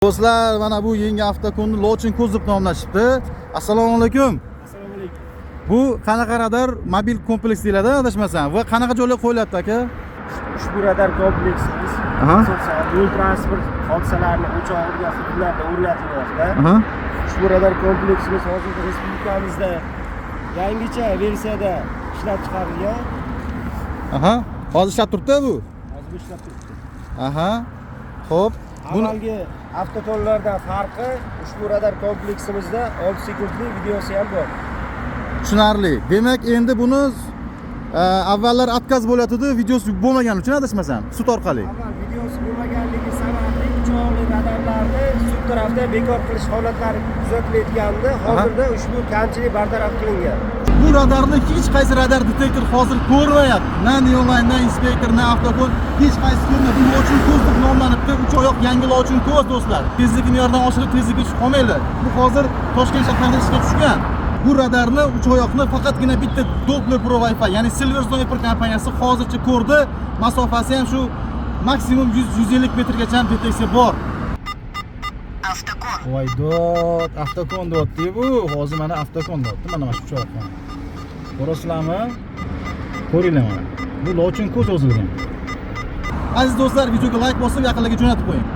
Do'stlar, mana bu yangi avtokonni Lochin Ko'z deb nomlashibdi. Assalomu alaykum. Assalomu alaykum. Bu qanaqa radar mobil kompleks deyiladi, adashmasam. Va qanaqa joyga qo'yilyapti aka? Ushbu radar kompleksimiz asosan yo'l transport hodisalarini o'chog'iga hududlarda o'rnatilmoqda. Ushbu radar kompleksimiz hozir respublikamizda yangicha versiyada ishlab chiqarilgan. Hozir ishlab turibdi bu. Hozir ishlab turibdi. Xo'p. Avvalgi avtotonlardan farqi ushbu radar kompleksimizda 6 sekundlik videosi ham bor. Tushunarli. Demak, endi buni avvallar отказ bo'layotdi, videosi bo'lmagani uchun adashmasam, sud orqali. Avval videosi bo'lmaganligi sababli uchoqli radarlarni sud tarafdan bekor qilish holatlari kuzatilayotganda, hozirda ushbu kamchilik bartaraf qilingan. Bu radarni hech qaysi radar detektor hozir ko'rmayapti. Na Neoline, na Inspector, na Avtokon hech qaysi ko'rmayapti. Bu Lochin Ko'z deb nomlanibdi. 3 oyoq yangi Lochin Ko'z do'stlar. Tezlikni me'yordan oshirib tezlikka tushib qolmanglar. Bu hozir Toshkent shahrida ishga tushgan. Bu radarni 3 oyoqni faqatgina bitta Doppler Pro Wi-Fi, ya'ni Silver Sniper kompaniyasi hozircha ko'rdi. Masofasi ham shu maksimum 100-150 metrgacha deteksiya bor. Avtokon. Voy dod, Avtokon deyapti bu. Hozir mana Avtokon deyapti. Mana shu cho'qqa. Ko'rasizlarmi? Ko'ringlar mana. Bu Lochin Ko'z yozilgan. Aziz do'stlar, videoga like bosib, yaqinlarga jo'natib qo'ying.